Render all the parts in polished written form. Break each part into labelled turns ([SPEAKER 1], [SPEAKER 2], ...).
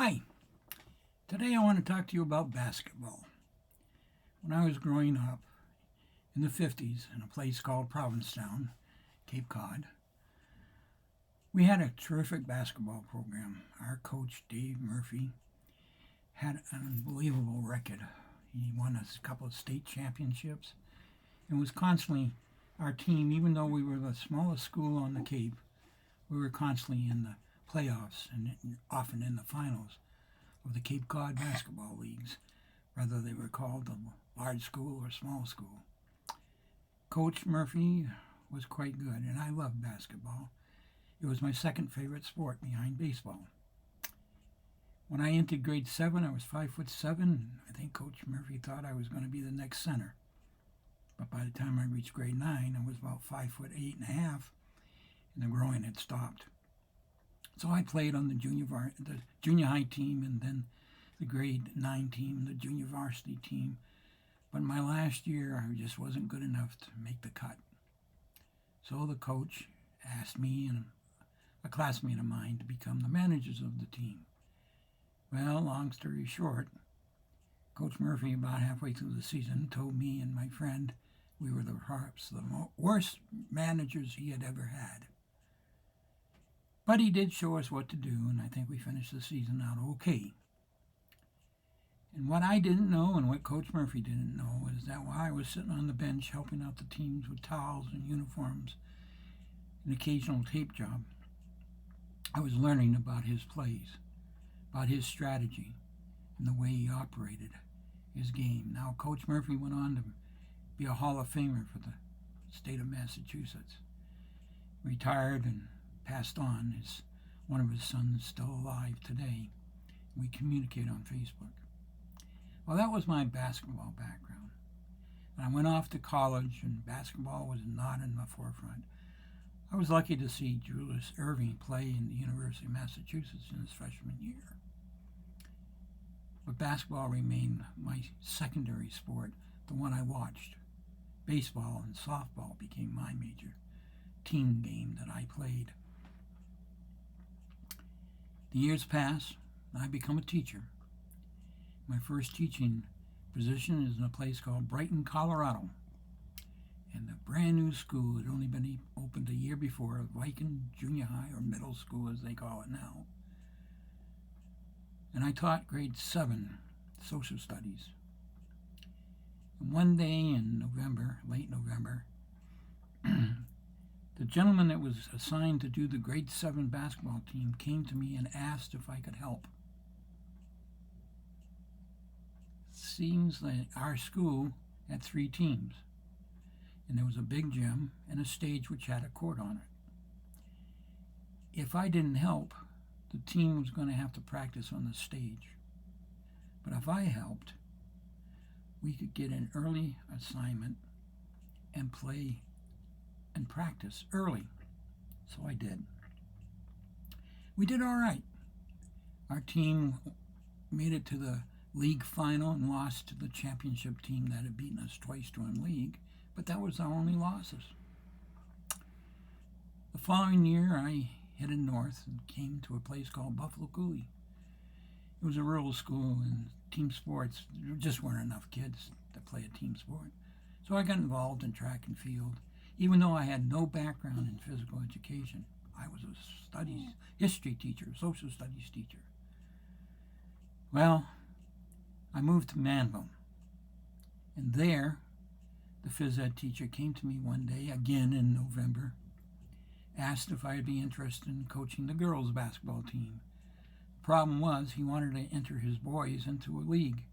[SPEAKER 1] Hi, today I want to talk to you about basketball. When I was growing up in the 50s in a place called Provincetown, Cape Cod, we had a terrific basketball program. Our coach, Dave Murphy, had an unbelievable record. He won a couple of state championships and was constantly our team, even though we were the smallest school on the Cape, we were constantly in the playoffs and often in the finals of the Cape Cod basketball leagues, whether they were called the large school or small school. Coach Murphy was quite good, and I loved basketball. It was my second favorite sport behind baseball. When I entered grade 7, I was 5'7". I think Coach Murphy thought I was going to be the next center. But by the time I reached grade 9, I was about 5'8.5", and the growing had stopped. So I played on the junior high team, and then the grade 9 team, the junior varsity team. But my last year, I just wasn't good enough to make the cut. So the coach asked me and a classmate of mine to become the managers of the team. Well, long story short, Coach Murphy, about halfway through the season, told me and my friend we were perhaps the worst managers he had ever had. But he did show us what to do, and I think we finished the season out okay. And what I didn't know, and what Coach Murphy didn't know, is that while I was sitting on the bench helping out the teams with towels and uniforms, an occasional tape job, I was learning about his plays, about his strategy, and the way he operated his game. Now, Coach Murphy went on to be a Hall of Famer for the state of Massachusetts. Retired and passed on. One of his sons is still alive today. We communicate on Facebook. Well, that was my basketball background. And I went off to college, and basketball was not in the forefront. I was lucky to see Julius Erving play in the University of Massachusetts in his freshman year. But basketball remained my secondary sport, the one I watched. Baseball and softball became my major team game that I played. The years pass, and I become a teacher. My first teaching position is in a place called Brighton, Colorado. And the brand new school had only been opened a year before, Viking Junior High, or middle school as they call it now. And I taught grade 7 social studies. And one day in November, late November, the gentleman that was assigned to do the grade 7 basketball team came to me and asked if I could help. Seems that our school had 3 teams, and there was a big gym and a stage which had a court on it. If I didn't help, the team was going to have to practice on the stage. But if I helped, we could get an early assignment and play and practice early. So I did. We did all right. Our team made it to the league final and lost to the championship team that had beaten us twice during league, but that was our only losses. The following year, I headed north and came to a place called Buffalo Coulee. It was a rural school, and team sports, there just weren't enough kids to play a team sport. So I got involved in track and field, even though I had no background in physical education. I was a history teacher, social studies teacher. Well, I moved to Manville, and there, the phys ed teacher came to me one day, again in November, asked if I'd be interested in coaching the girls' basketball team. The problem was he wanted to enter his boys into a league,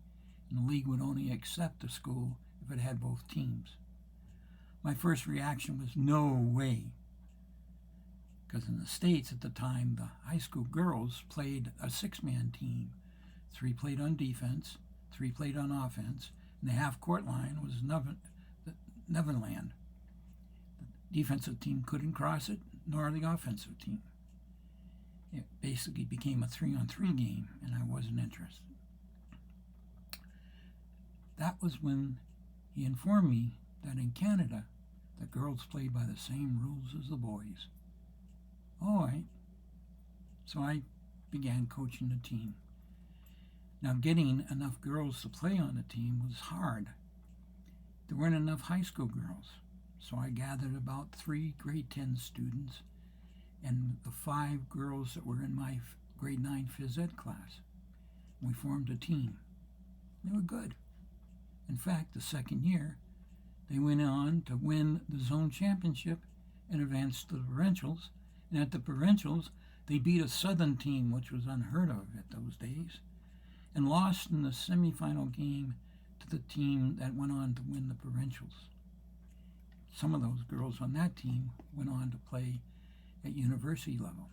[SPEAKER 1] and the league would only accept a school if it had both teams. My first reaction was, no way. Because in the States at the time, the high school girls played a 6-man team. 3 played on defense, 3 played on offense, and the half-court line was Neverland. The defensive team couldn't cross it, nor the offensive team. It basically became a 3-on-3 game, and I wasn't interested. That was when he informed me that in Canada, the girls played by the same rules as the boys. All right. So I began coaching the team. Now, getting enough girls to play on the team was hard. There weren't enough high school girls, so I gathered about 3 grade 10 students and the 5 girls that were in my grade 9 phys ed class. We formed a team. They were good. In fact, the second year, they went on to win the zone championship and advance to the provincials. And at the provincials, they beat a southern team, which was unheard of at those days, and lost in the semifinal game to the team that went on to win the provincials. Some of those girls on that team went on to play at university level.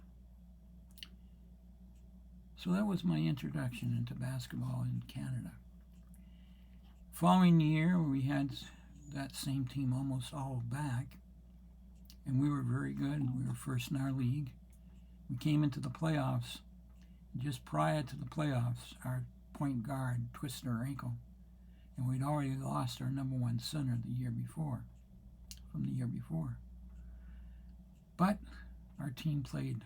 [SPEAKER 1] So that was my introduction into basketball in Canada. Following year, we had that same team almost all back, and we were very good. We were first in our league. We came into the playoffs. Just prior to the playoffs, our point guard twisted her ankle, and we'd already lost our number 1 center from the year before. But our team played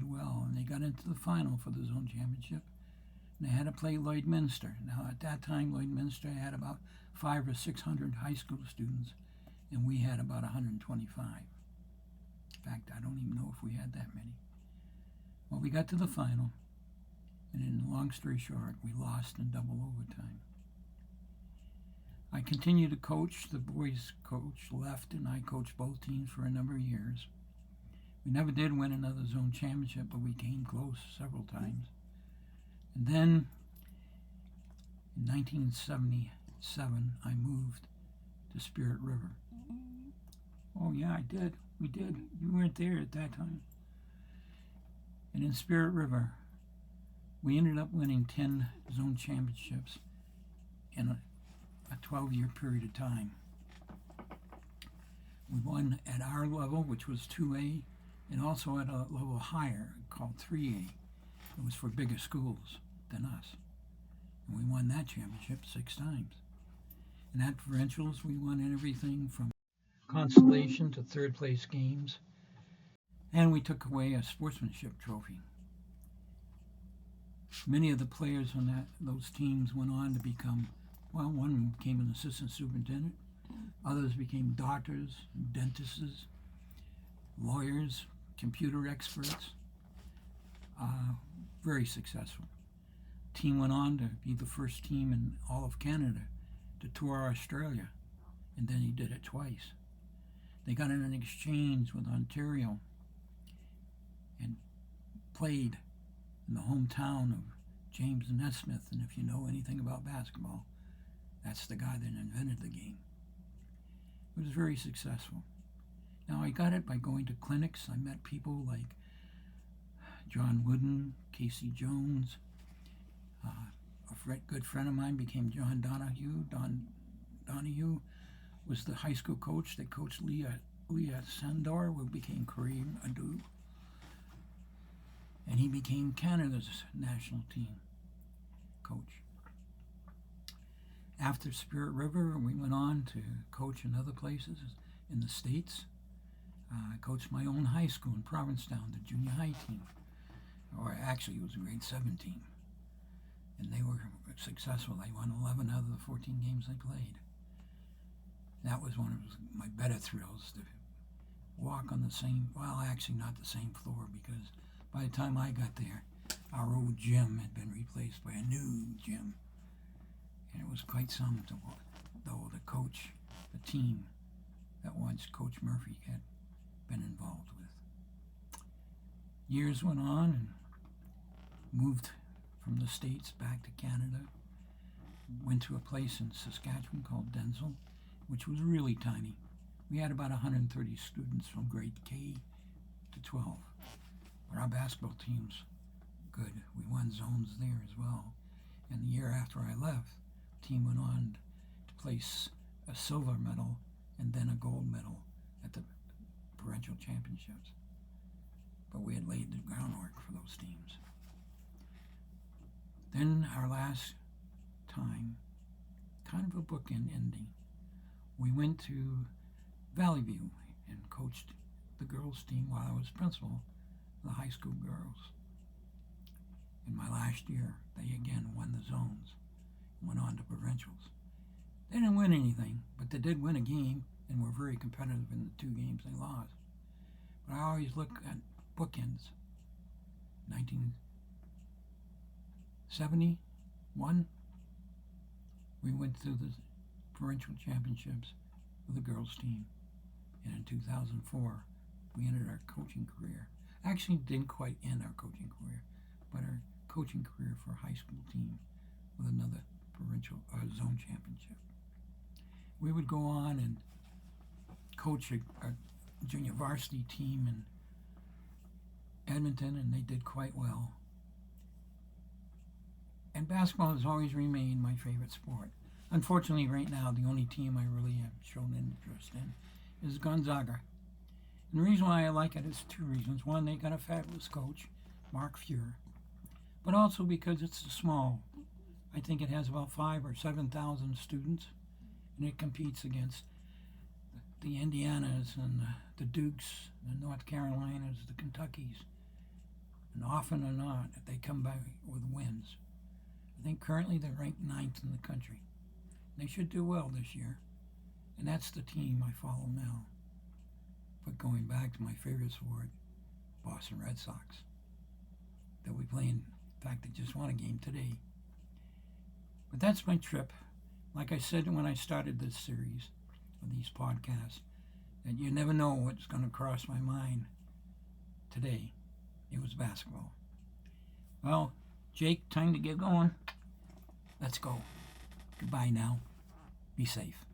[SPEAKER 1] well, and they got into the final for the zone championship, and they had to play Lloydminster. Now, at that time, Lloydminster had about 500 or 600 high school students, and we had about 125. In fact, I don't even know if we had that many. Well, we got to the final, and in long story short, we lost in double overtime. I continued to coach. The boys coach left, and I coached both teams for a number of years. We never did win another zone championship, but we came close several times. And then, in 1977, I moved to Spirit River. Oh, yeah, I did. We did. You weren't there at that time. And in Spirit River, we ended up winning 10 zone championships in a 12-year period of time. We won at our level, which was 2A, and also at a level higher called 3A. It was for bigger schools than us. And we won that championship 6 times. And at provincials, we won everything from consolation to third place games. And we took away a sportsmanship trophy. Many of the players on those teams went on to become, well, one became an assistant superintendent. Others became doctors, dentists, lawyers, computer experts. Very successful. Team went on to be the first team in all of Canada to tour Australia, and then he did it twice. They got in an exchange with Ontario and played in the hometown of James Nesmith, and if you know anything about basketball, that's the guy that invented the game. It was very successful. Now, I got it by going to clinics. I met people like John Wooden, Casey Jones. A good friend of mine became John Donahue. Donahue was the high school coach that coached Leah Sandor, who became Kareem Adu. And he became Canada's national team coach. After Spirit River, we went on to coach in other places in the States. I coached my own high school in Provincetown, the junior high team. Or actually, it was a grade 7 team. And they were successful. They won 11 out of the 14 games they played. That was one of my better thrills, to walk on the same, well, actually not the same floor, because by the time I got there, our old gym had been replaced by a new gym. And it was quite something, though, to coach the team that once Coach Murphy had been involved with. Years went on, and moved from the States back to Canada. Went to a place in Saskatchewan called Denzel, which was really tiny. We had about 130 students from grade K to 12. But our basketball team's good. We won zones there as well. And the year after I left, the team went on to place a silver medal and then a gold medal at the provincial championships. But we had laid the groundwork for those teams. Then our last time, kind of a bookend ending, we went to Valley View and coached the girls' team while I was principal of the high school girls. In my last year, they again won the zones and went on to provincials. They didn't win anything, but they did win a game and were very competitive in the 2 games they lost. But I always look at bookends. 1971, we went through the provincial championships with the girls team. And in 2004, we ended our coaching career. Actually, didn't quite end our coaching career, but our coaching career for a high school team with another provincial zone championship. We would go on and coach a junior varsity team in Edmonton, and they did quite well. And basketball has always remained my favorite sport. Unfortunately, right now, the only team I really have shown interest in is Gonzaga. And the reason why I like it is 2 reasons. One, they got a fabulous coach, Mark Fuhr, but also because it's small. I think it has about 5,000 or 7,000 students, and it competes against the Indianas and the Dukes, the North Carolinas, the Kentuckys, and often or not, they come by with wins. I think currently they're ranked 9th in the country. They should do well this year, and that's the team I follow now. But going back to my favorite sport, Boston Red Sox. They'll be playing, in fact, they just won a game today. But that's my trip. Like I said when I started this series of these podcasts, that you never know what's going to cross my mind. Today, it was basketball. Well, Jake, time to get going. Let's go. Goodbye now. Be safe.